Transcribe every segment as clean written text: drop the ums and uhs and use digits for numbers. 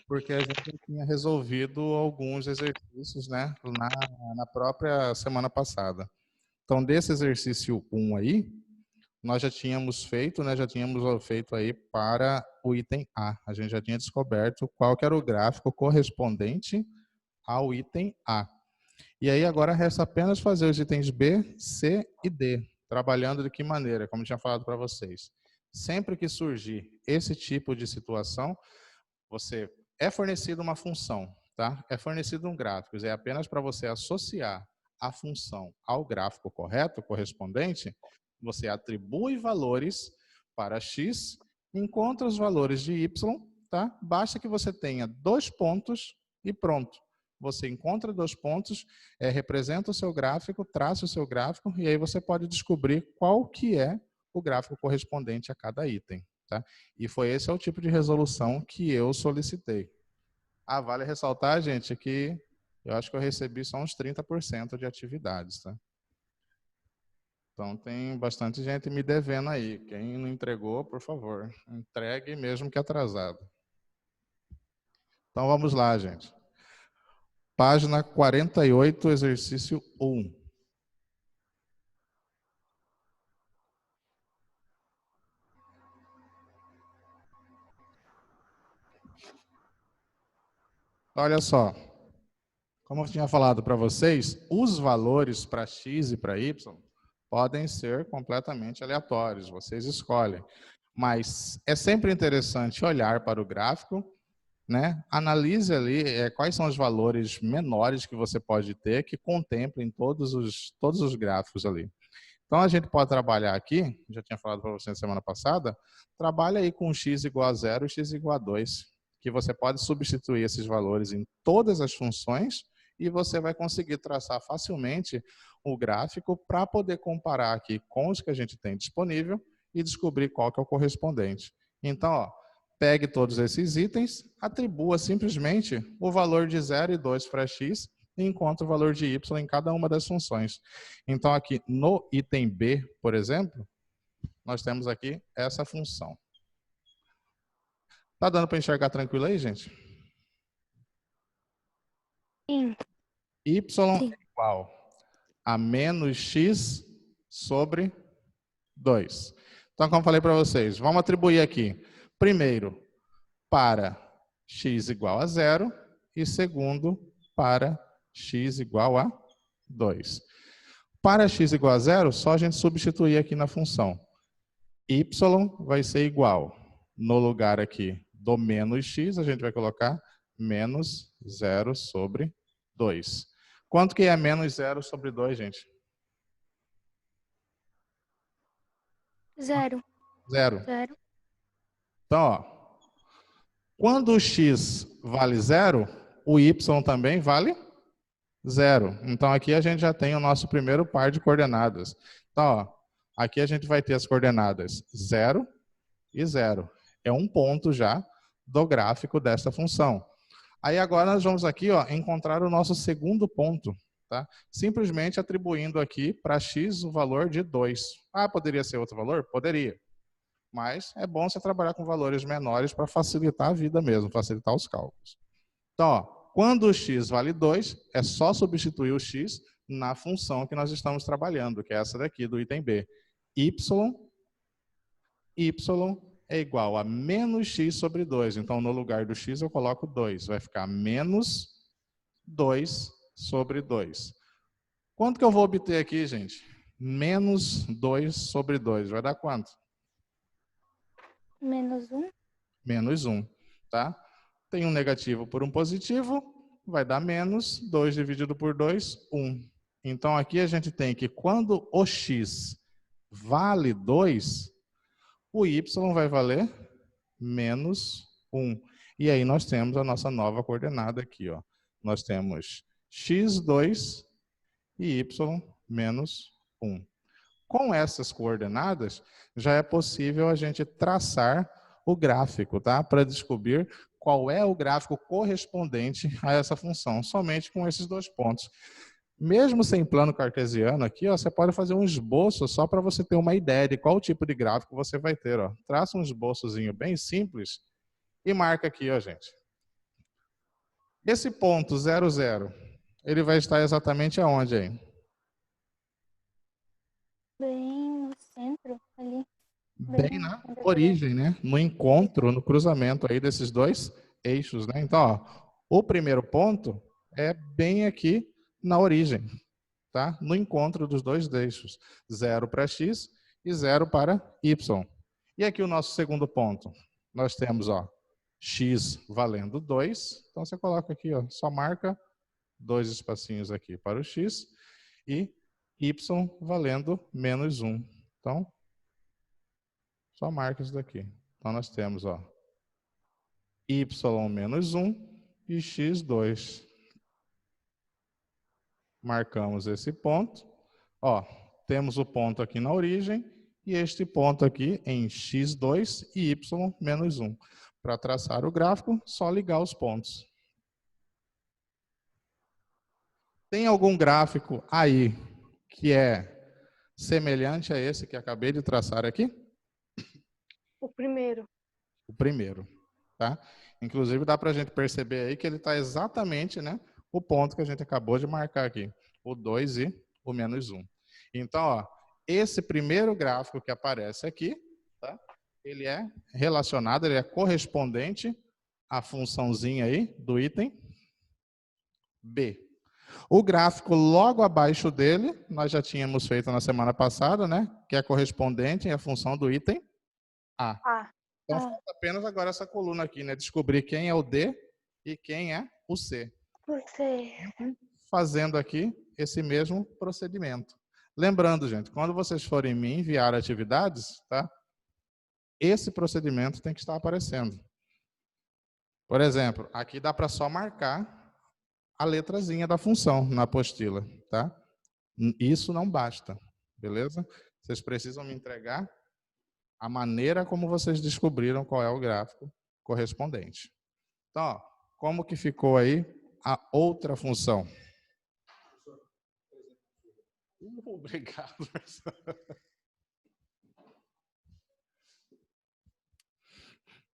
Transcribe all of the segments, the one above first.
porque a gente já tinha resolvido alguns exercícios, né, na própria semana passada. Então, desse exercício 1 aí, nós já tínhamos feito, né, aí para o item A. A gente já tinha descoberto qual que era o gráfico correspondente ao item A. E aí agora resta apenas fazer os itens B, C e D, trabalhando de que maneira, como eu tinha falado para vocês. Sempre que surgir esse tipo de situação, você é fornecido uma função, tá? É fornecido um gráfico, é apenas para você associar a função ao gráfico correto, correspondente, você atribui valores para x, encontra os valores de y, tá? Basta que você tenha 2 pontos e pronto. Você encontra 2 pontos, representa o seu gráfico, traça o seu gráfico, e aí você pode descobrir qual que é o gráfico correspondente a cada item. Tá? E esse é o tipo de resolução que eu solicitei. Ah, vale ressaltar, gente, que eu acho que eu recebi só uns 30% de atividades. Tá? Então tem bastante gente me devendo aí. Quem não entregou, por favor, entregue mesmo que atrasado. Então vamos lá, gente. Página 48, exercício 1. Olha só, como eu tinha falado para vocês, os valores para x e para y podem ser completamente aleatórios, vocês escolhem. Mas é sempre interessante olhar para o gráfico, né? Analise ali quais são os valores menores que você pode ter que contemplem todos os gráficos ali. Então a gente pode trabalhar aqui, já tinha falado para você na semana passada, trabalha aí com x igual a 0 e x igual a 2, que você pode substituir esses valores em todas as funções e você vai conseguir traçar facilmente o gráfico para poder comparar aqui com os que a gente tem disponível e descobrir qual que é o correspondente. Então, ó, pegue todos esses itens, atribua simplesmente o valor de 0 e 2 para x e encontra o valor de y em cada uma das funções. Então, aqui no item B, por exemplo, nós temos aqui essa função. Tá dando para enxergar tranquilo aí, gente? Sim. Y é igual a menos x sobre 2. Então, como falei para vocês, vamos atribuir aqui, primeiro, para x igual a 0 e segundo, para x igual a 2. Para x igual a 0, só a gente substituir aqui na função. Y vai ser igual, no lugar aqui do menos x, a gente vai colocar menos 0 sobre 2. Quanto que é menos 0 sobre 2, gente? 0. 0. 0. Então, ó, quando o x vale 0, o y também vale 0. Então, aqui a gente já tem o nosso primeiro par de coordenadas. Então, ó, aqui a gente vai ter as coordenadas 0 e 0. É um ponto já do gráfico dessa função. Aí agora nós vamos aqui, ó, encontrar o nosso segundo ponto. Tá? Simplesmente atribuindo aqui para x o valor de 2. Ah, poderia ser outro valor? Poderia. Mas é bom você trabalhar com valores menores para facilitar a vida mesmo, facilitar os cálculos. Então, ó, quando o x vale 2, é só substituir o x na função que nós estamos trabalhando, que é essa daqui do item B. Y é igual a menos x sobre 2. Então, no lugar do x, eu coloco 2. Vai ficar menos 2 sobre 2. Quanto que eu vou obter aqui, gente? Menos 2 sobre 2. Vai dar quanto? Menos 1. Menos 1. Tá? Tem um negativo por um positivo, vai dar menos 2 dividido por 2, 1. Então, aqui a gente tem que quando o x vale 2, o y vai valer menos 1. E aí nós temos a nossa nova coordenada aqui. Ó. Nós temos x2 e y menos 1. Com essas coordenadas, já é possível a gente traçar o gráfico, tá? Para descobrir qual é o gráfico correspondente a essa função, somente com esses 2 pontos. Mesmo sem plano cartesiano aqui, ó, você pode fazer um esboço só para você ter uma ideia de qual tipo de gráfico você vai ter. Ó. Traça um esboçozinho bem simples e marca aqui, ó, gente. Esse ponto 0, 0, ele vai estar exatamente aonde aí? Bem no centro ali. Bem na origem, né? No encontro, no cruzamento aí desses dois eixos, né? Então, ó, o primeiro ponto é bem aqui na origem, tá? No encontro dos dois eixos, 0 para x e 0 para y. E aqui o nosso segundo ponto, nós temos, ó, x valendo 2, então você coloca aqui, ó, só marca 2 espacinhos aqui para o x e y valendo menos 1. Então, só marca isso daqui. Então, nós temos, ó, y menos 1 e x2. Marcamos esse ponto. Ó, temos o ponto aqui na origem e este ponto aqui em x2 e y menos 1. Para traçar o gráfico, só ligar os pontos. Tem algum gráfico aí que é semelhante a esse que acabei de traçar aqui? O primeiro. O primeiro, tá? Inclusive dá para a gente perceber aí que ele está exatamente, né, o ponto que a gente acabou de marcar aqui, o 2 e o menos 1. Então, ó, esse primeiro gráfico que aparece aqui, tá? Ele é relacionado, ele é correspondente à funçãozinha aí do item B. O gráfico logo abaixo dele, nós já tínhamos feito na semana passada, né? Que é correspondente à função do item A. Então, falta apenas agora essa coluna aqui, né? Descobrir quem é o D e quem é o C. Fazendo aqui esse mesmo procedimento. Lembrando, gente, quando vocês forem me enviar atividades, tá? Esse procedimento tem que estar aparecendo. Por exemplo, aqui dá para só marcar a letrazinha da função na apostila, tá? Isso não basta, beleza? Vocês precisam me entregar a maneira como vocês descobriram qual é o gráfico correspondente. Então, ó, como que ficou aí a outra função? Obrigado.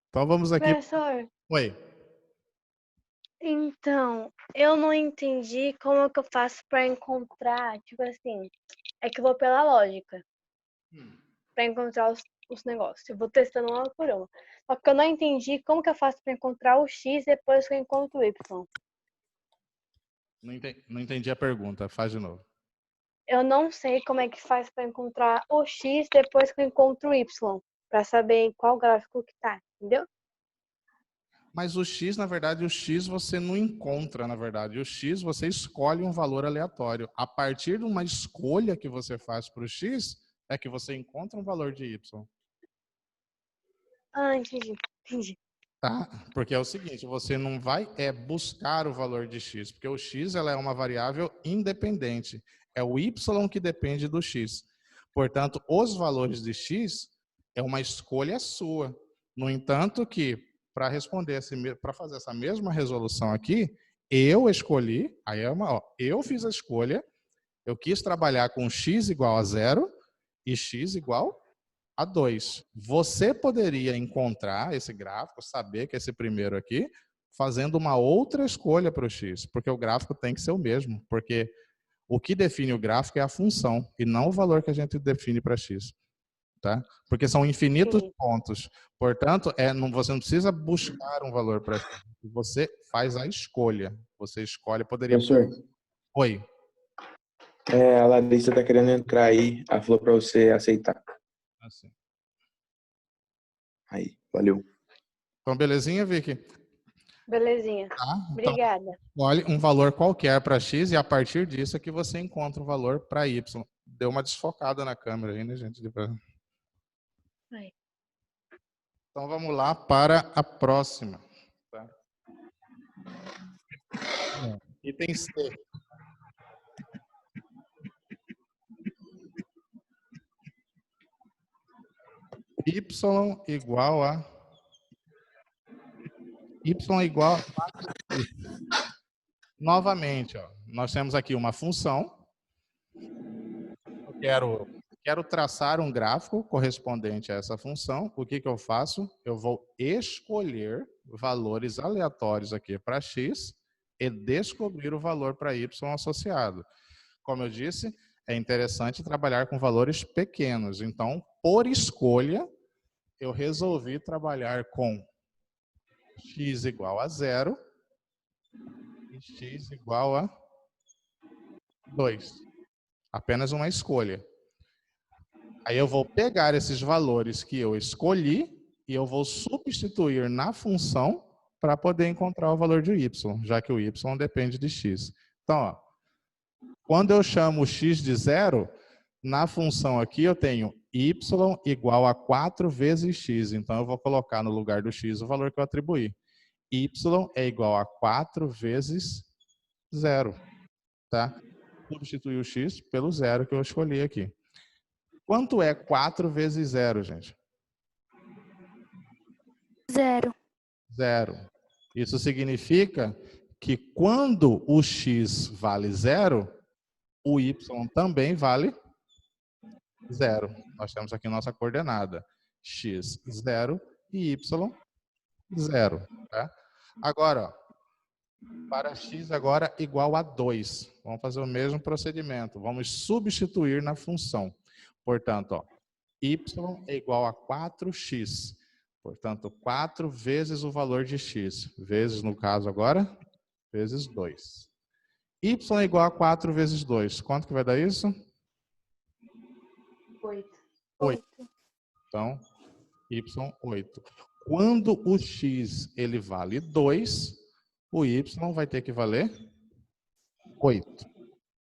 Então vamos aqui. Professor, Oi. então, eu não entendi como que eu faço para encontrar, tipo assim, é que eu vou pela lógica, para encontrar os negócios. Eu vou testando uma por uma. Só que eu não entendi como que eu faço para encontrar o X depois que eu encontro o Y. Não entendi a pergunta, faz de novo. Eu não sei como é que faz para encontrar o X depois que eu encontro o Y, para saber em qual gráfico que tá, entendeu? Mas o X, na verdade, o X você não encontra, na verdade. O X você escolhe um valor aleatório. A partir de uma escolha que você faz para o X, é que você encontra um valor de Y. Ah, entendi. Tá? Porque é o seguinte, você não vai buscar o valor de X, porque o X ela é uma variável independente. É o Y que depende do X. Portanto, os valores de X é uma escolha sua. No entanto, que para responder para fazer essa mesma resolução aqui, eu escolhi, aí é eu fiz a escolha, eu quis trabalhar com X igual a 0 e X igual a 2. Você poderia encontrar esse gráfico, saber que esse primeiro aqui, fazendo uma outra escolha para o X, porque o gráfico tem que ser o mesmo, porque o que define o gráfico é a função e não o valor que a gente define para X. Tá? Porque são infinitos pontos. Portanto, você não precisa buscar um valor para X. Você faz a escolha. Você escolhe, poderia... Professor, Oi. a Larissa está querendo entrar aí. Ela falou para você aceitar. Assim. Aí, valeu. Então, belezinha, Vicky? Belezinha. Tá? Então, Obrigada. escolhe um valor qualquer para X e a partir disso é que você encontra um valor para Y. Deu uma desfocada na câmera aí, né, gente? Então vamos lá para a próxima. Tá? Item C. Y igual a novamente, ó, nós temos aqui uma função. Eu quero traçar um gráfico correspondente a essa função. O que eu faço? Eu vou escolher valores aleatórios aqui para X e descobrir o valor para y associado. Como eu disse, é interessante trabalhar com valores pequenos. Então, por escolha, eu resolvi trabalhar com x igual a 0 e x igual a 2. Apenas uma escolha. Aí eu vou pegar esses valores que eu escolhi e eu vou substituir na função para poder encontrar o valor de y, já que o y depende de x. Então, ó, quando eu chamo x de 0, na função aqui eu tenho y igual a 4 vezes x. Então, eu vou colocar no lugar do x o valor que eu atribuí. Y é igual a 4 vezes 0. Tá? Substituir o x pelo 0 que eu escolhi aqui. Quanto é 4 vezes 0, gente? 0. 0. Isso significa que quando o x vale 0, o y também vale 0. Nós temos aqui nossa coordenada. X, 0 e y, 0. Tá? Agora, ó, para x agora igual a 2. Vamos fazer o mesmo procedimento. Vamos substituir na função. Portanto, ó, y é igual a 4x. Portanto, 4 vezes o valor de x. Vezes, no caso agora, vezes 2. Y é igual a 4 vezes 2. Quanto que vai dar isso? 8. 8. Então, y, 8. Quando o x ele vale 2, o y vai ter que valer 8.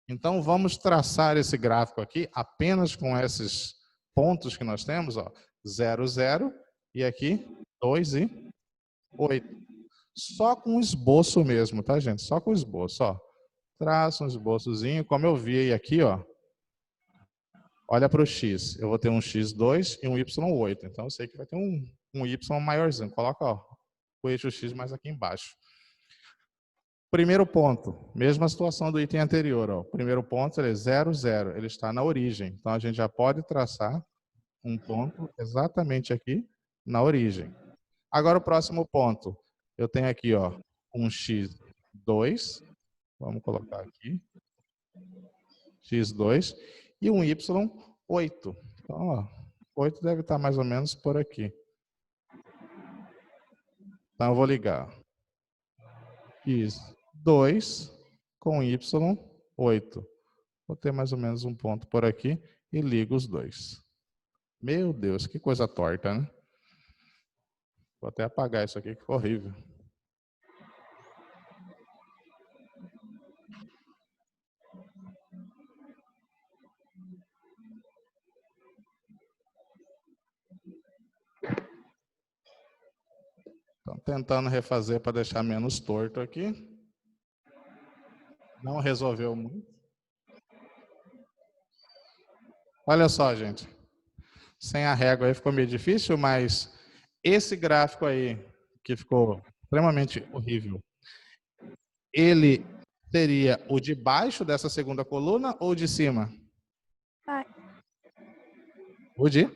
Então, vamos traçar esse gráfico aqui apenas com esses pontos que nós temos, ó, 0, 0, e aqui 2 e 8. Só com esboço mesmo, tá, gente? Só com esboço, ó. Traça um esboçozinho, como eu vi aqui, ó. Olha para o x. Eu vou ter um x2 e um y8. Então, eu sei que vai ter um y maiorzinho. Coloca, ó, o eixo x mais aqui embaixo. Primeiro ponto, mesma situação do item anterior. Ó. Primeiro ponto ele é 0, 0. Ele está na origem. Então, a gente já pode traçar um ponto exatamente aqui na origem. Agora, o próximo ponto. Eu tenho aqui, ó, um x2. Vamos colocar aqui. x2 e um y8. Então, ó, 8 deve estar mais ou menos por aqui. Então, eu vou ligar x2 com y8. Vou ter mais ou menos um ponto por aqui e ligo os dois. Meu Deus, que coisa torta, né? Vou até apagar isso aqui, que ficou horrível. Então, tentando refazer para deixar menos torto aqui. Não resolveu muito. Olha só, gente. Sem a régua aí ficou meio difícil, mas esse gráfico aí, que ficou extremamente horrível, ele seria o de baixo dessa segunda coluna ou o de cima? O de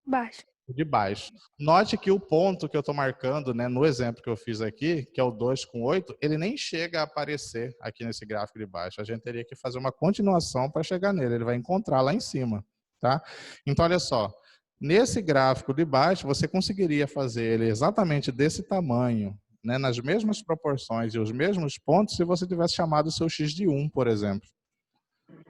baixo. O de baixo. Note que o ponto que eu estou marcando, né, no exemplo que eu fiz aqui, que é o 2 com 8, ele nem chega a aparecer aqui nesse gráfico de baixo. A gente teria que fazer uma continuação para chegar nele. Ele vai encontrar lá em cima. Tá? Então, olha só. Nesse gráfico de baixo, você conseguiria fazer ele exatamente desse tamanho, né, nas mesmas proporções e os mesmos pontos, se você tivesse chamado o seu x de 1, por exemplo.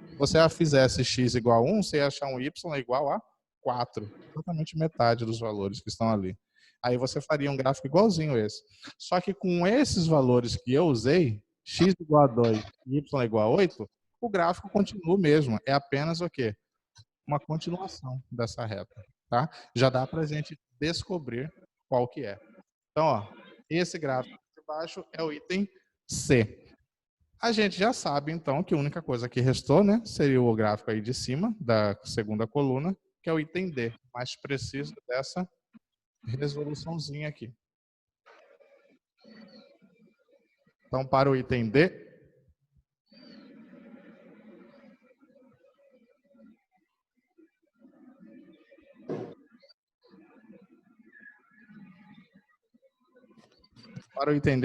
Se você fizesse x igual a 1, você ia achar um y igual a 4, exatamente metade dos valores que estão ali. Aí você faria um gráfico igualzinho esse. Só que com esses valores que eu usei, x igual a 2 e y igual a 8, o gráfico continua o mesmo. É apenas o quê? Uma continuação dessa reta. Tá? Já dá para a gente descobrir qual que é. Então, ó, esse gráfico de baixo é o item C. A gente já sabe, então, que a única coisa que restou, né, seria o gráfico aí de cima, da segunda coluna, que é o item D, mais preciso dessa resoluçãozinha aqui. Então, para o item D,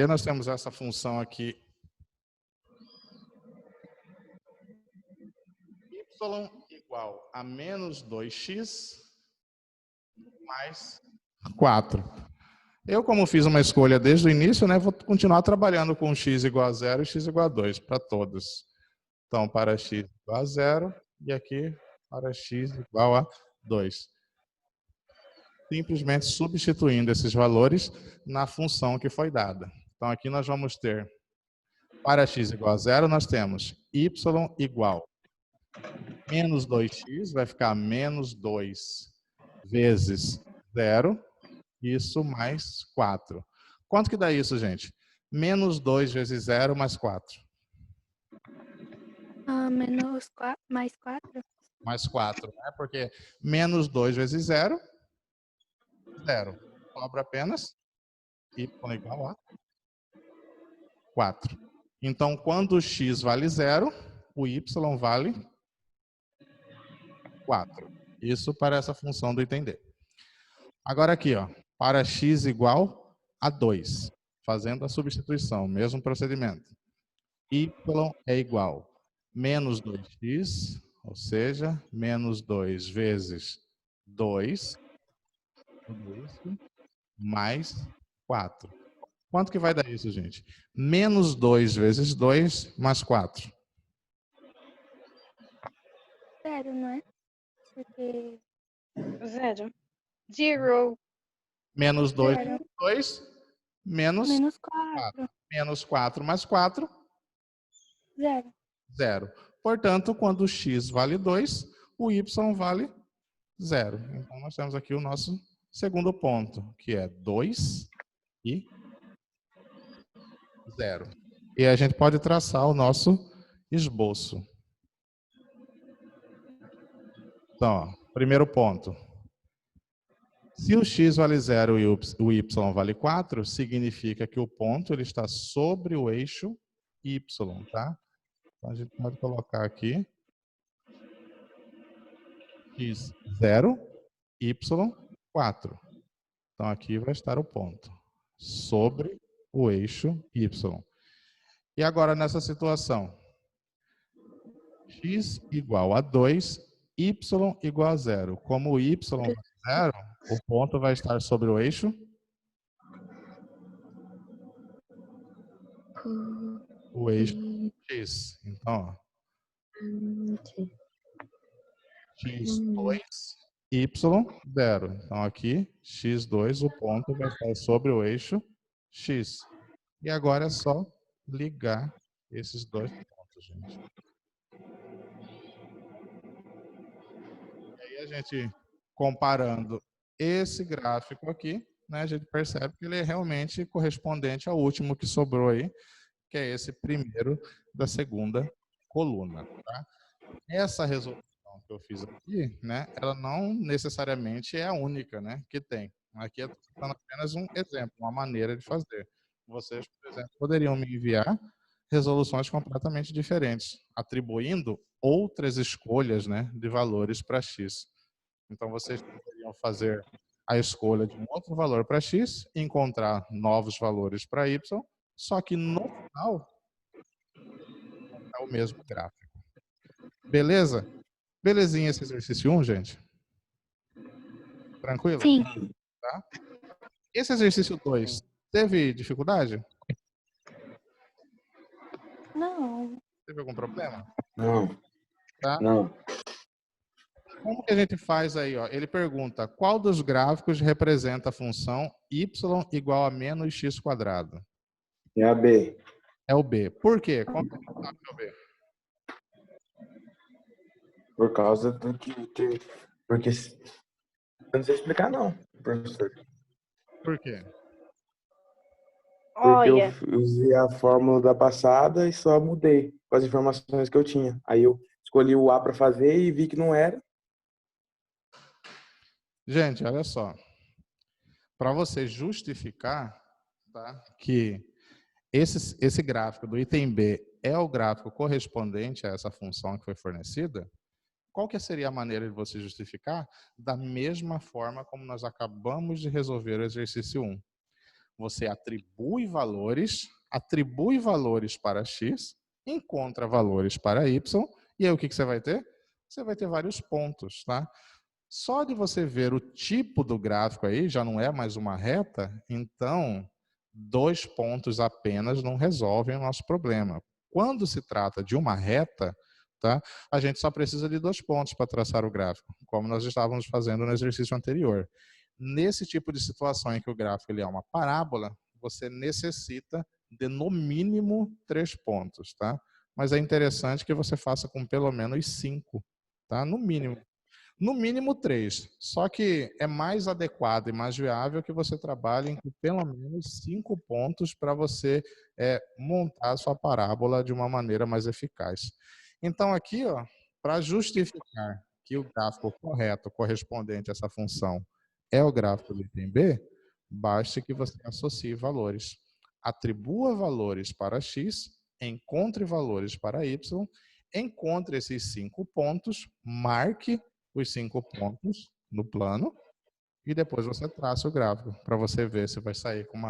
nós temos essa função aqui igual a menos 2x mais 4. Eu, como fiz uma escolha desde o início, né, vou continuar trabalhando com x igual a 0 e x igual a 2 para todos. Então, para x igual a 0 e aqui para x igual a 2. Simplesmente substituindo esses valores na função que foi dada. Então, aqui nós vamos ter, para x igual a 0, nós temos y igual menos 2x, vai ficar menos 2 vezes 0, isso mais 4. Quanto que dá isso, gente? Menos 2 vezes 0 mais 4. Menos 4, mais 4. Mais 4, né? Porque menos 2 vezes 0, 0. Sobra apenas y igual a 4. Então, quando o x vale 0, o y vale 4. Isso para essa função do item D. Agora aqui, ó, para x igual a 2, fazendo a substituição, mesmo procedimento. Y é igual a menos 2x, ou seja, menos 2 vezes 2, tudo isso, mais 4. Quanto que vai dar isso, gente? Menos 2 vezes 2 mais 4. 0, não é? Porque 0. Zero. Menos 2 0. vezes 2, menos Menos 4. 4. Menos 4 mais 4, 0. 0. Portanto, quando o x vale 2, o y vale 0. Então, nós temos aqui o nosso segundo ponto, que é 2 e 0. E a gente pode traçar o nosso esboço. Então, ó, primeiro ponto. Se o x vale 0 e o y vale 4, significa que o ponto ele está sobre o eixo y, tá? Então, a gente pode colocar aqui x 0, y 4. Então, aqui vai estar o ponto sobre o eixo y. E agora, nessa situação, x igual a 2, y igual a 0. Como o y vale 0, o ponto vai estar sobre o eixo x. Então, ó, x2, y0. Então, aqui, x2, o ponto vai estar sobre o eixo x. E agora é só ligar esses dois pontos, gente. E aí a gente, comparando esse gráfico aqui, né, a gente percebe que ele é realmente correspondente ao último que sobrou aí, que é esse primeiro da segunda coluna. Tá? Essa resolução que eu fiz aqui, né, ela não necessariamente é a única, né, que tem. Aqui é apenas um exemplo, uma maneira de fazer. Vocês, por exemplo, poderiam me enviar resoluções completamente diferentes, atribuindo outras escolhas, né, de valores para x. Então, vocês poderiam fazer a escolha de um outro valor para x, encontrar novos valores para y, só que no final é o mesmo gráfico. Beleza? Belezinha esse exercício 1, gente? Tranquilo? Sim. Tá? Esse exercício 2, teve dificuldade? Não. Teve algum problema? Não. Tá? Não. Como que a gente faz aí? Ó? Ele pergunta, qual dos gráficos representa a função y igual a menos x quadrado? É a B. É o B. Por quê? Como que a gente sabe que é o B? Por causa do que... Porque... Eu não sei explicar, não, professor. Por quê? Porque eu Olha, usei a fórmula da passada e só mudei com as informações que eu tinha. Aí eu escolhi o A para fazer e vi que não era. Gente, olha só. Para você justificar, tá, que esse gráfico do item B é o gráfico correspondente a essa função que foi fornecida, qual que seria a maneira de você justificar? Da mesma forma como nós acabamos de resolver o exercício 1. Você atribui valores para x, encontra valores para y, e aí o que você vai ter? você vai ter vários pontos, tá? Só de você ver o tipo do gráfico aí, já não é mais uma reta, então 2 pontos apenas não resolvem o nosso problema. Quando se trata de uma reta, tá? A gente só precisa de 2 pontos para traçar o gráfico, como nós estávamos fazendo no exercício anterior. Nesse tipo de situação em que o gráfico ele é uma parábola, você necessita de no mínimo 3 pontos, tá? Mas é interessante que você faça com pelo menos 5, tá? No mínimo. No mínimo 3. Só que é mais adequado e mais viável que você trabalhe com pelo menos 5 pontos para você montar a sua parábola de uma maneira mais eficaz. Então aqui, ó, para justificar que o gráfico correto correspondente a essa função é o gráfico do item B, basta que você associe valores. Atribua valores para x, encontre valores para y, encontre esses 5 pontos, marque os 5 pontos no plano e depois você traça o gráfico para você ver se vai sair com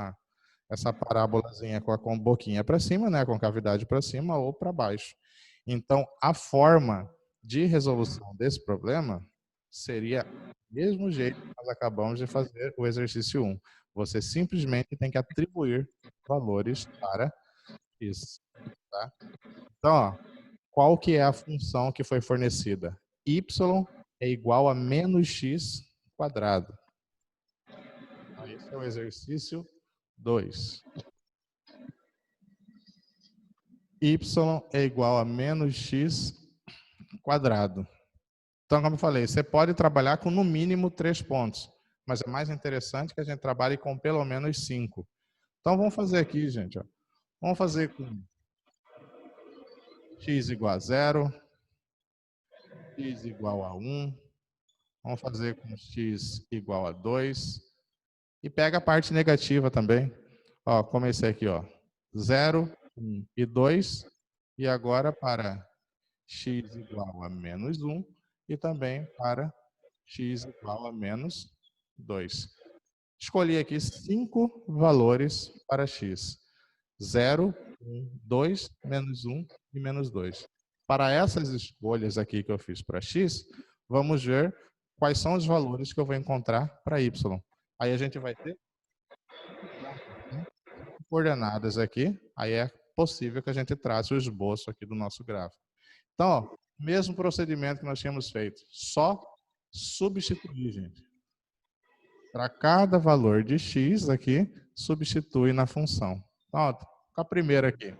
essa parábolazinha com a boquinha para cima, né, com a cavidade para cima ou para baixo. Então, a forma de resolução desse problema seria do mesmo jeito que nós acabamos de fazer o exercício 1. Você simplesmente tem que atribuir valores para isso, tá? Então, ó, qual que é a função que foi fornecida? Y é igual a menos x quadrado. Então, esse é o exercício 2. Y é igual a menos x quadrado. Então, como eu falei, você pode trabalhar com no mínimo 3 pontos, mas é mais interessante que a gente trabalhe com pelo menos 5. Então, vamos fazer aqui, gente. Ó. Vamos fazer com x igual a 0, x igual a 1. Vamos fazer com x igual a 2. E pega a parte negativa também. Ó, comecei aqui, ó. 0, 1 e 2. E agora para x igual a menos 1 e também para x igual a menos 2. Escolhi aqui 5 valores para x. 0, 1, 2, menos 1 e menos 2. Para essas escolhas aqui que eu fiz para x, vamos ver quais são os valores que eu vou encontrar para y. Aí a gente vai ter coordenadas aqui, aí é possível que a gente trace o esboço aqui do nosso gráfico. Então, ó, mesmo procedimento que nós tínhamos feito, só substituir, gente. Para cada valor de x aqui, substitui na função. Então, ó, com a primeira aqui.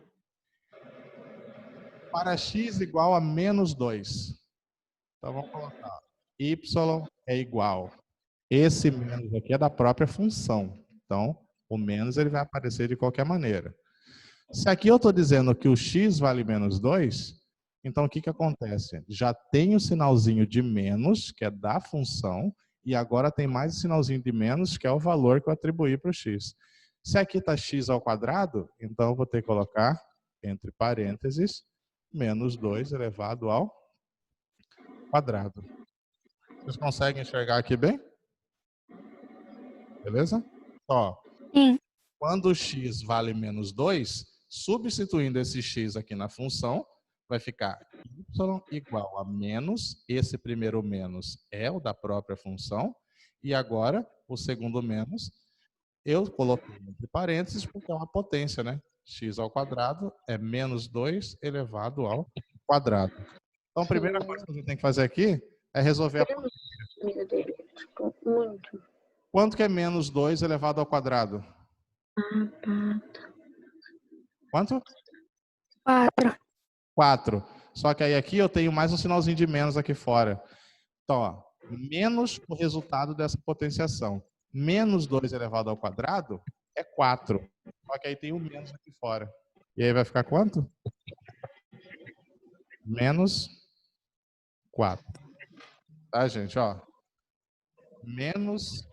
Para x igual a menos 2. Então, vamos colocar. Y é igual. Esse menos aqui é da própria função. Então, o menos ele vai aparecer de qualquer maneira. Se aqui eu estou dizendo que o x vale menos 2, então o que acontece? Já tem o sinalzinho de menos, que é da função, e agora tem mais o sinalzinho de menos, que é o valor que eu atribuí para o x. Se aqui está x ao quadrado, então eu vou ter que colocar, entre parênteses, menos 2 elevado ao quadrado. Vocês conseguem enxergar aqui bem? Beleza? Ó, Sim. quando o x vale menos 2, substituindo esse x aqui na função, vai ficar y igual a menos, esse primeiro menos é o da própria função, e agora o segundo menos, eu coloquei entre parênteses porque é uma potência, né? X ao quadrado é menos 2 elevado ao quadrado. Então, a primeira coisa que a gente tem que fazer aqui é resolver a potência. Muito. Quanto que é menos 2 elevado ao quadrado? Quanto? 4. 4. Só que aí aqui eu tenho mais um sinalzinho de menos aqui fora. Então, ó, menos o resultado dessa potenciação. Menos 2 elevado ao quadrado é 4. Só que aí tem um menos aqui fora. E aí vai ficar quanto? Menos 4. Tá, gente? Ó. Menos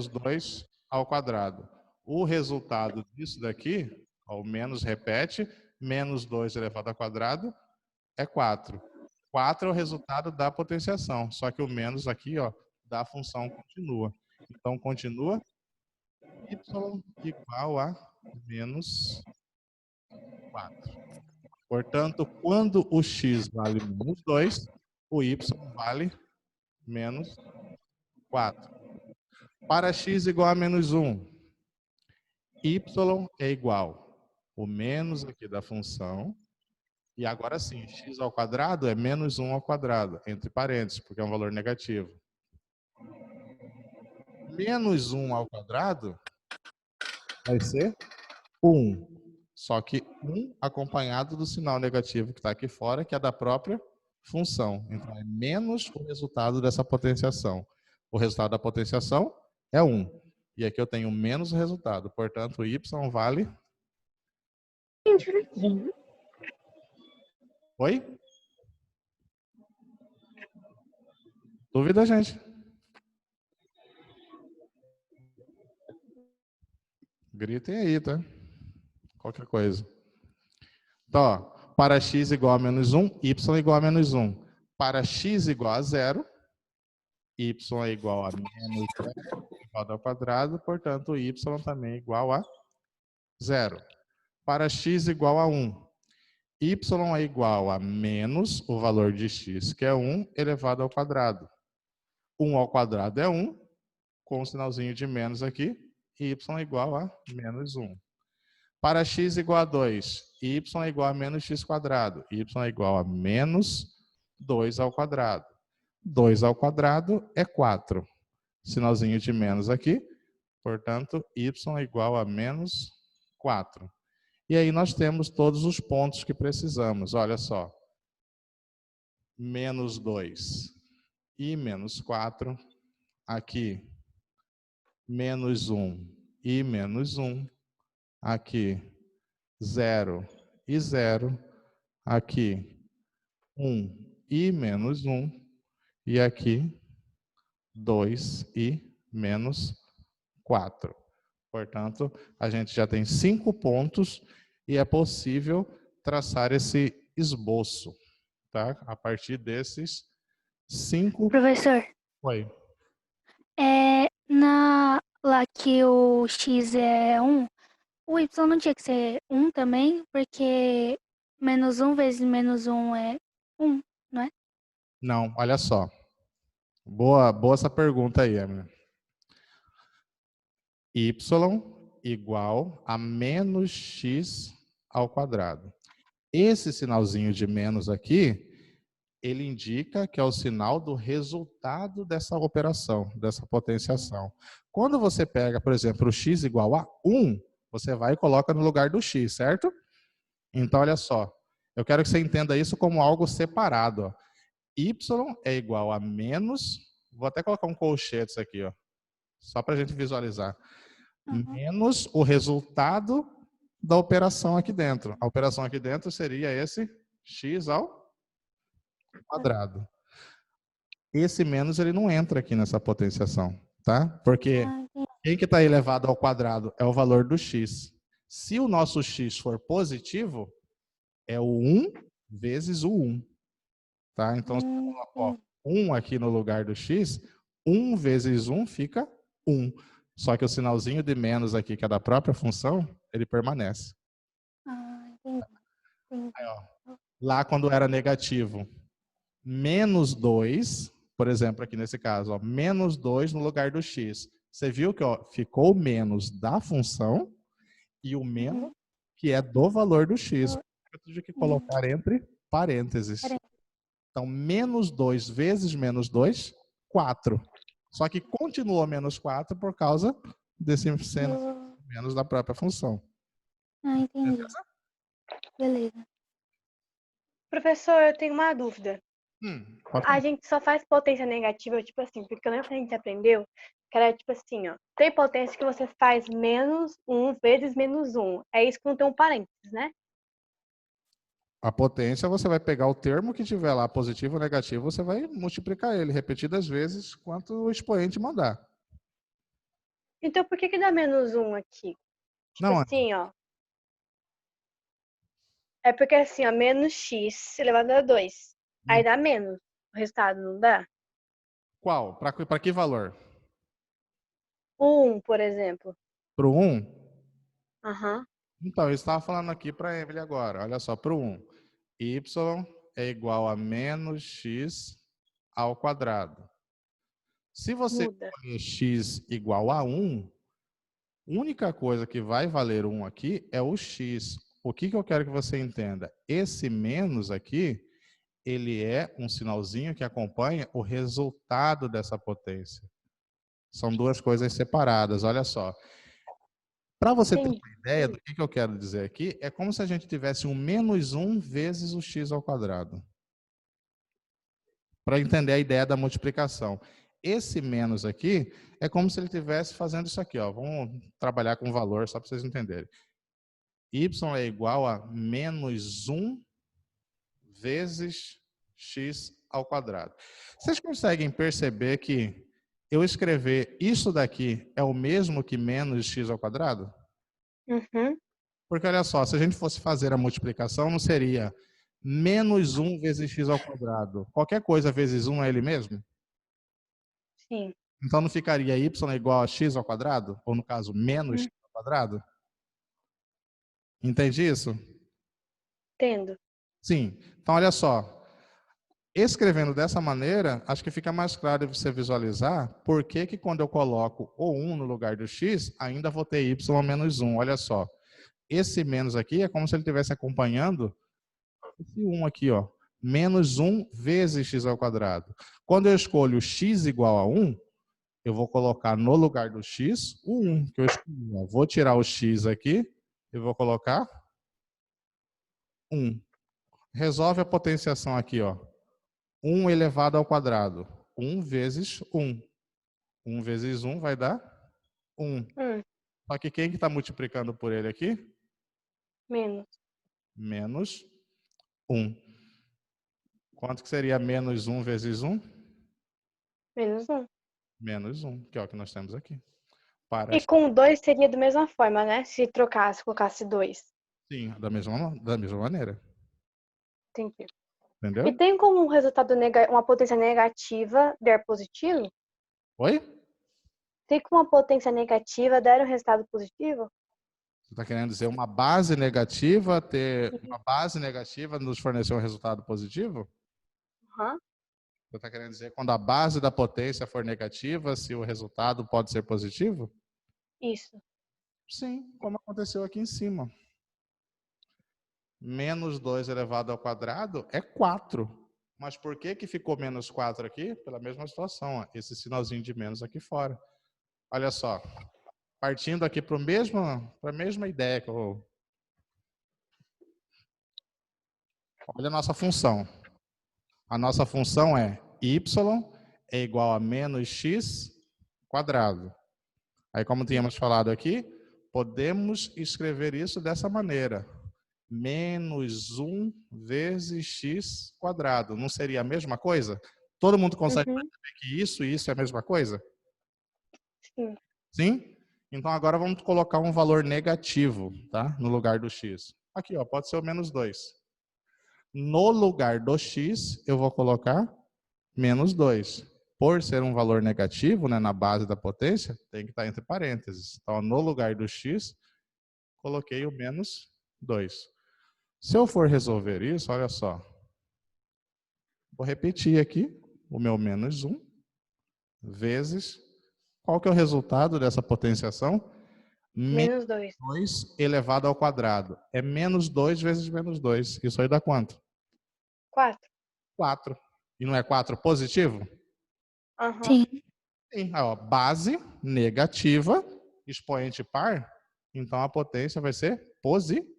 2 ao quadrado. O resultado disso daqui, ó, o menos repete, menos 2 elevado ao quadrado é 4. 4 é o resultado da potenciação, só que o menos aqui, ó, da função continua. Então, continua y igual a menos 4. Portanto, quando o x vale menos 2, o y vale menos 4. Para x igual a menos 1, y é igual o menos aqui da função. E agora sim, x ao quadrado é menos 1 ao quadrado, entre parênteses, porque é um valor negativo. Menos 1 ao quadrado vai ser 1. Só que 1 acompanhado do sinal negativo que está aqui fora, que é da própria função. Então, é menos o resultado dessa potenciação. O resultado da potenciação é 1. E aqui eu tenho menos o resultado. Portanto, o y vale... Oi? Dúvida, gente? Gritem aí, tá? Qualquer coisa. Então, ó, para x igual a menos 1, y igual a menos 1. Para x igual a 0, y é igual a menos 0, igual ao quadrado, portanto, y também é igual a 0. Para x igual a 1, y é igual a menos o valor de x, que é 1, elevado ao quadrado. 1 ao quadrado é 1, com o sinalzinho de menos aqui, y é igual a menos 1. Para x igual a 2, y é igual a menos x quadrado. Y é igual a menos 2 ao quadrado. 2 ao quadrado é 4. Sinalzinho de menos aqui. Portanto, y é igual a menos 4. E aí nós temos todos os pontos que precisamos. Olha só. Menos 2 e menos 4. Aqui, menos 1 e menos 1. Aqui, 0 e 0. Aqui, 1 e menos 1. E aqui, 2 e menos 4. Portanto, a gente já tem 5 pontos e é possível traçar esse esboço, tá? A partir desses 5... Professor, Oi. lá que o x é 1, o y não tinha que ser 1 também, porque menos 1 vezes menos 1 é 1, não é? Não, olha só. Boa essa pergunta aí, Emily. Y igual a menos x ao quadrado. Esse sinalzinho de menos aqui, ele indica que é o sinal do resultado dessa operação, dessa potenciação. Quando você pega, por exemplo, o x igual a 1, você vai e coloca no lugar do x, certo? Então, olha só. Eu quero que você entenda isso como algo separado. Ó. Y é igual a menos... Vou até colocar um colchetes aqui, ó, só para a gente visualizar. Menos o resultado da operação aqui dentro. A operação aqui dentro seria esse x ao quadrado. Esse menos ele não entra aqui nessa potenciação, tá? Porque quem que está elevado ao quadrado é o valor do x. Se o nosso x for positivo, é o 1 vezes o 1. Tá? Então, se eu colocar 1 aqui no lugar do x, 1 vezes 1 fica 1. Só que o sinalzinho de menos aqui, que é da própria função, ele permanece. Aí, ó, lá quando era negativo, menos 2, por exemplo, aqui nesse caso, ó, menos 2 no lugar do x. Você viu que ó, ficou o menos da função e o menos que é do valor do x. Eu tive que colocar entre parênteses. Então, menos 2 vezes menos 2, 4. Só que continuou menos 4 por causa desse menos da própria função. Entendi. Beleza. Professor, eu tenho uma dúvida. A gente só faz potência negativa, tipo assim, porque eu lembro que a gente aprendeu que era tipo assim, ó. Tem potência que você faz menos 1 vezes menos 1. É isso que não tem um parênteses, né? A potência, você vai pegar o termo que tiver lá, positivo ou negativo, você vai multiplicar ele repetidas vezes quanto o expoente mandar. Então, por que dá menos 1 aqui? Tipo Não, assim, ó. É porque assim, ó, menos x elevado a 2. Aí dá menos. O resultado não dá? Qual? Para que valor? O 1, por exemplo. Para o 1? Aham. Então, eu estava falando aqui para a Emily agora. Olha só, para o 1. Y é igual a menos x ao quadrado. Se você Muda. escolher x igual a 1, a única coisa que vai valer 1 aqui é o x. O que eu quero que você entenda? Esse menos aqui, ele é um sinalzinho que acompanha o resultado dessa potência. São duas coisas separadas, olha só. Para você ter Entendi. uma ideia do que eu quero dizer aqui, é como se a gente tivesse um menos 1 vezes o x ao quadrado. Para entender a ideia da multiplicação. Esse menos aqui é como se ele estivesse fazendo isso aqui. Ó. Vamos trabalhar com valor só para vocês entenderem. Y é igual a menos 1 vezes x ao quadrado. Vocês conseguem perceber que eu escrever isso daqui é o mesmo que menos x ao quadrado? Uhum. Porque olha só, se a gente fosse fazer a multiplicação, não seria menos 1 vezes x ao quadrado. Qualquer coisa vezes 1 é ele mesmo? Sim. Então não ficaria y igual a x ao quadrado? Ou no caso, menos x Uhum. ao quadrado? Entende isso? Entendo. Sim. Então olha só. Escrevendo dessa maneira, acho que fica mais claro de você visualizar por que quando eu coloco o 1 no lugar do x, ainda vou ter y menos 1. Olha só. Esse menos aqui é como se ele estivesse acompanhando esse 1 aqui, ó. Menos 1 vezes x ao quadrado. Quando eu escolho x igual a 1, eu vou colocar no lugar do x o 1 que eu escolhi. Ó. Vou tirar o x aqui e vou colocar 1. Resolve a potenciação aqui, ó. 1 elevado ao quadrado. 1 vezes 1. 1 vezes 1 vai dar 1. Só que quem que está multiplicando por ele aqui? Menos. Menos 1. Quanto que seria menos 1 vezes 1? Menos 1. Menos 1, que é o que nós temos aqui. E com 2 seria da mesma forma, né? Se trocasse, colocasse 2. Sim, da mesma maneira. Entendi. Entendeu? E tem como um resultado uma potência negativa dar positivo? Oi? Tem como uma potência negativa dar um resultado positivo? Você está querendo dizer uma base negativa, ter uma base negativa nos fornecer um resultado positivo? Uhum. Você está querendo dizer quando a base da potência for negativa, se o resultado pode ser positivo? Isso. Sim, como aconteceu aqui em cima. Menos 2 elevado ao quadrado é 4. Mas por que ficou menos 4 aqui? Pela mesma situação, ó, esse sinalzinho de menos aqui fora. Olha só, partindo aqui para a mesma ideia que eu... Olha a nossa função. A nossa função é y é igual a menos x quadrado. Aí, como tínhamos falado aqui, podemos escrever isso dessa maneira. Menos 1 vezes x quadrado. Não seria a mesma coisa? Todo mundo consegue perceber que isso e isso é a mesma coisa? Sim. Sim? Então, agora vamos colocar um valor negativo, tá? No lugar do x. Aqui, ó, pode ser o menos 2. No lugar do x, eu vou colocar menos 2. Por ser um valor negativo, né, na base da potência, tem que estar entre parênteses. Então, no lugar do x, coloquei o menos 2. Se eu for resolver isso, olha só. Vou repetir aqui o meu menos 1 vezes... Qual que é o resultado dessa potenciação? Menos 2. 2 elevado ao quadrado. É menos 2 vezes menos 2. Isso aí dá quanto? 4. 4. E não é 4 positivo? Uhum. Sim. Sim. Aí, ó, base negativa, expoente par, então a potência vai ser positiva.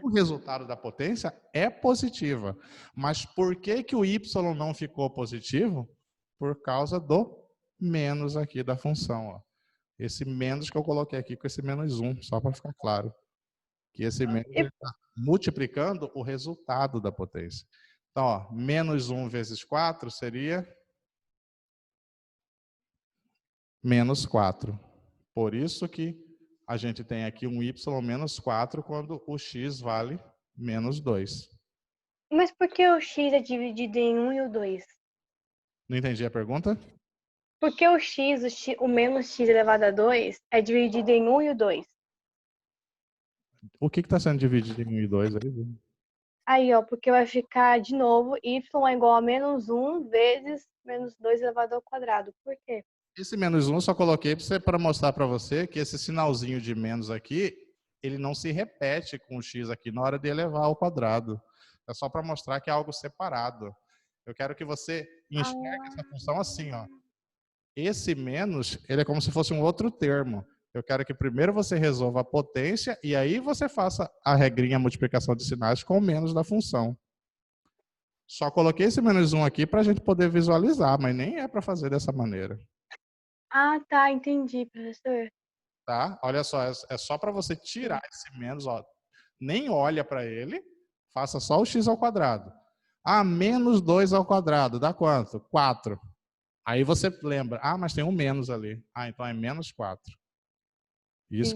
O resultado da potência é positiva. Mas por que o y não ficou positivo? Por causa do menos aqui da função. Ó. Esse menos que eu coloquei aqui com esse menos 1, só para ficar claro. Que esse menos está multiplicando o resultado da potência. Então, ó, menos 1 vezes 4 seria menos 4. Por isso que a gente tem aqui um y menos 4 quando o x vale menos 2. Mas por que o x é dividido em 1 e o 2? Não entendi a pergunta? Por que o menos x elevado a 2 é dividido em 1 e o 2? O que está sendo dividido em 1 e 2 aí? Aí, ó, porque vai ficar, de novo, y é igual a -1 vezes -2 elevado ao quadrado. Por quê? Esse -1 eu só coloquei para mostrar para você que esse sinalzinho de menos aqui, ele não se repete com o x aqui na hora de elevar ao quadrado. É só para mostrar que é algo separado. Eu quero que você enxergue essa função assim, ó. Esse menos, ele é como se fosse um outro termo. Eu quero que primeiro você resolva a potência e aí você faça a regrinha multiplicação de sinais com o menos da função. Só coloquei esse -1 aqui para a gente poder visualizar, mas nem é para fazer dessa maneira. Ah, tá, entendi, professor. Tá? Olha só, é só para você tirar esse menos, ó. Nem olha para ele, faça só o x ao quadrado. Ah, -2 ao quadrado, dá quanto? 4. Aí você lembra, ah, mas tem um menos ali. Ah, então é -4. Isso,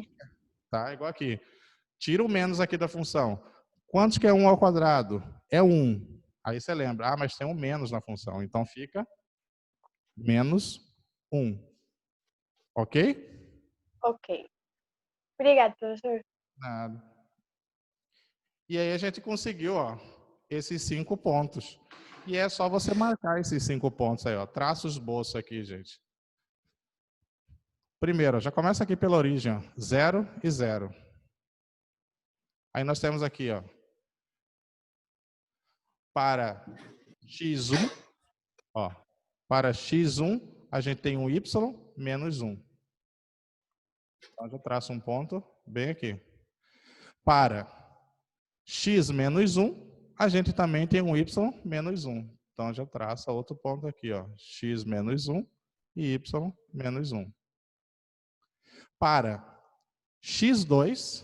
tá? Igual aqui. Tira o menos aqui da função. Quantos que é 1 ao quadrado? É 1. Aí você lembra, ah, mas tem um menos na função. Então fica -1. Ok? Ok. Obrigada, professor. Nada. E aí a gente conseguiu, ó, esses 5 pontos. E é só você marcar esses 5 pontos aí, ó. Traça os esboço aqui, gente. Primeiro, já começa aqui pela origem, ó. 0 e 0. Aí nós temos aqui, ó, para x1, ó, para x1, a gente tem um y menos 1. Então, eu já traço um ponto bem aqui. Para x menos 1, a gente também tem um y menos 1. Então, já traça outro ponto aqui, ó, x menos 1 e y menos 1. Para x2,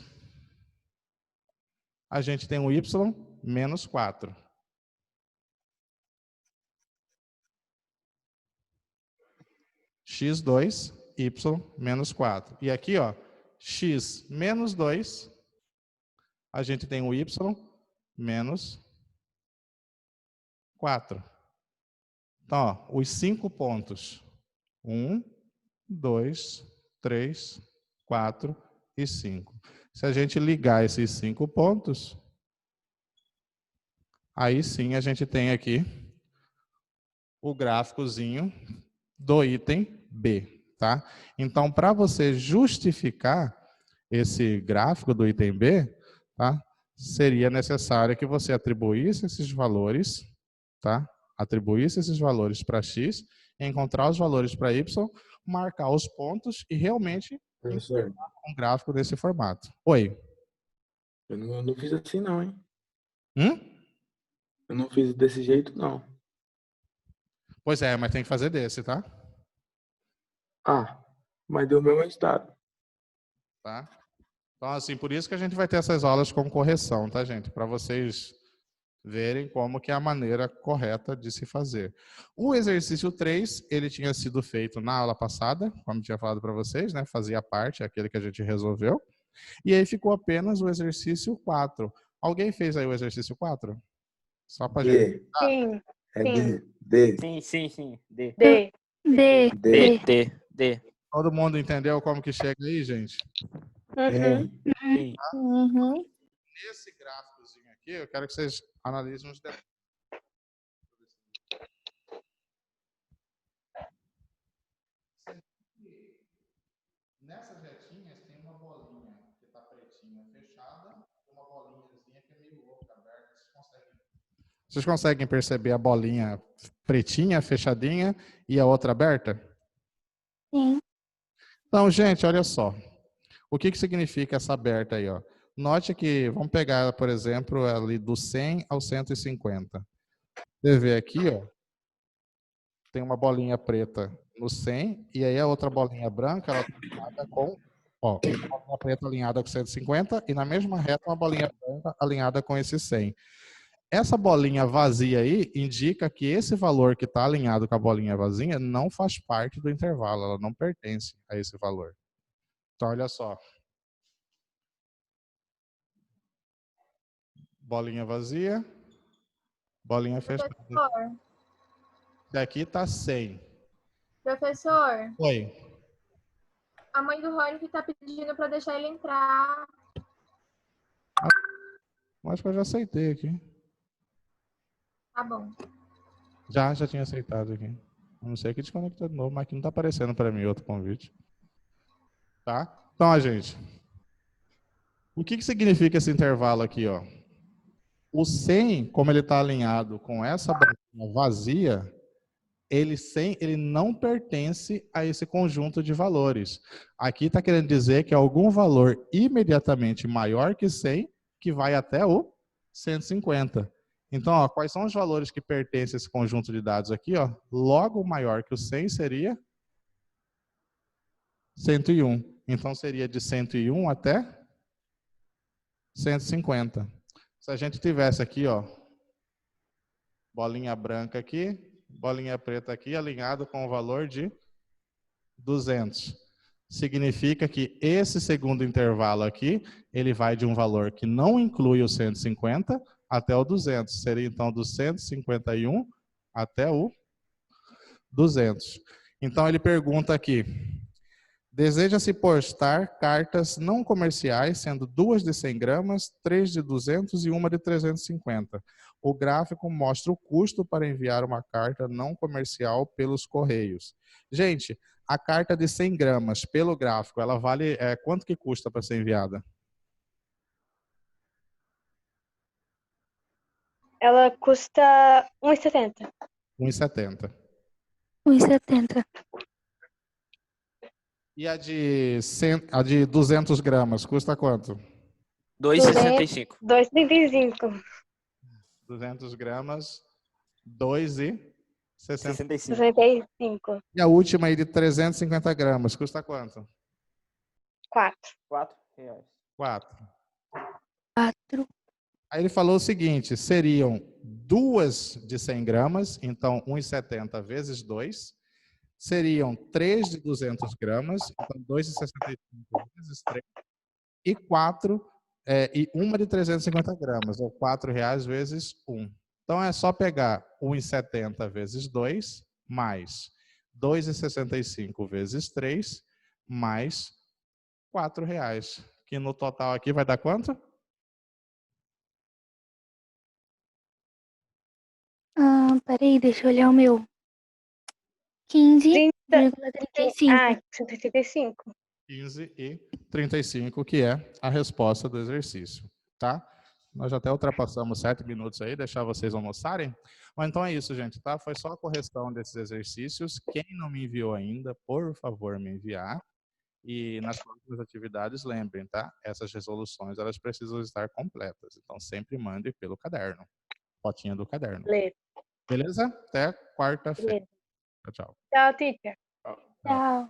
a gente tem um y menos 4. x2, y menos 4. E aqui, ó, x menos 2, a gente tem o y menos 4. Então, ó, os 5 pontos. 1, 2, 3, 4 e 5. Se a gente ligar esses 5 pontos, aí sim a gente tem aqui o gráficozinho do item B, tá? Então, para você justificar esse gráfico do item B, tá? Seria necessário que você atribuísse esses valores, tá? Atribuísse esses valores para x, encontrar os valores para y, marcar os pontos e realmente Professor, um gráfico desse formato. Oi. eu não fiz assim não, hein? Hum? Eu não fiz desse jeito, não. Pois é, mas tem que fazer desse, tá? Ah, mas deu o mesmo resultado. Tá? Então, assim, por isso que a gente vai ter essas aulas com correção, tá, gente? Para vocês verem como que é a maneira correta de se fazer. O exercício 3, ele tinha sido feito na aula passada, como tinha falado para vocês, né? Fazia parte, aquele que a gente resolveu. E aí ficou apenas o exercício 4. Alguém fez aí o exercício 4? Só para gente. D. Sim, É sim. D. Sim. D. D. D. D. D. Todo mundo entendeu como que chega aí, gente? Uhum. Sim. Uhum. Nesse gráficozinho aqui, eu quero que vocês analisem os detalhes. Nessas retinhas tem uma bolinha que está pretinha fechada e uma bolinhazinha que é meio louca, aberta. Vocês conseguem perceber a bolinha pretinha, fechadinha e a outra aberta? Sim. Então, gente, olha só. O que significa essa aberta aí, ó? Note que, vamos pegar, por exemplo, ali do 100 ao 150. Você vê aqui, ó, tem uma bolinha preta no 100 e aí a outra bolinha branca, ela está alinhada com, ó, uma bolinha preta alinhada com 150 e na mesma reta uma bolinha branca alinhada com esse 100. Essa bolinha vazia aí indica que esse valor que está alinhado com a bolinha vazia não faz parte do intervalo, ela não pertence a esse valor. Então, olha só. Bolinha vazia, bolinha fechada. Professor, Daqui está 100. professor, Oi. a mãe do Rony tá pedindo para deixar ele entrar. Acho que eu já aceitei aqui. Tá bom. Já tinha aceitado aqui. A não ser que desconectou de novo, mas aqui não está aparecendo para mim outro convite. Tá? Então, a gente. O que significa esse intervalo aqui, ó? O 100, como ele está alinhado com essa banquinha vazia, ele não pertence a esse conjunto de valores. Aqui está querendo dizer que é algum valor imediatamente maior que 100, que vai até o 150. Então, ó, quais são os valores que pertencem a esse conjunto de dados aqui? Ó? Logo maior que o 100 seria 101. Então, seria de 101 até 150. Se a gente tivesse aqui, ó, bolinha branca aqui, bolinha preta aqui, alinhado com o valor de 200. Significa que esse segundo intervalo aqui, ele vai de um valor que não inclui o 150 até o 200. Seria então do 151 até o 200. Então ele pergunta aqui: deseja-se postar cartas não comerciais, sendo 2 de 100 gramas, 3 de 200 e 1 de 350. O gráfico mostra o custo para enviar uma carta não comercial pelos correios. Gente, a carta de 100 gramas pelo gráfico, ela vale quanto que custa para ser enviada? Ela custa R$1,70. 1,70. 1,70. E a de 200 gramas custa quanto? 2,65. 2,35. 200 gramas, 2,65. 65. 65. E a última aí de 350 gramas, custa quanto? 4. R$4. 4. 4. Aí ele falou o seguinte, seriam 2 de 100 gramas, então 1,70 vezes 2. Seriam 3 de 200 gramas, então 2,65 vezes 3. E 4, e uma de 350 gramas, ou R$4 vezes 1. Então é só pegar 1,70 vezes 2, mais 2,65 vezes 3, mais R$4. Que no total aqui vai dar quanto? Peraí, deixa eu olhar o meu. 15,35. Ah, 135. 15,35, que é a resposta do exercício, tá? Nós já até ultrapassamos 7 minutos aí, deixar vocês almoçarem. Mas então é isso, gente, tá? Foi só a correção desses exercícios. Quem não me enviou ainda, por favor, me enviar. E nas próximas atividades, lembrem, tá? Essas resoluções, elas precisam estar completas. Então, sempre mande pelo caderno. Fotinha do caderno. Beleza. Beleza? Até quarta-feira. Tchau, tchau. Tchau, teacher. Tchau.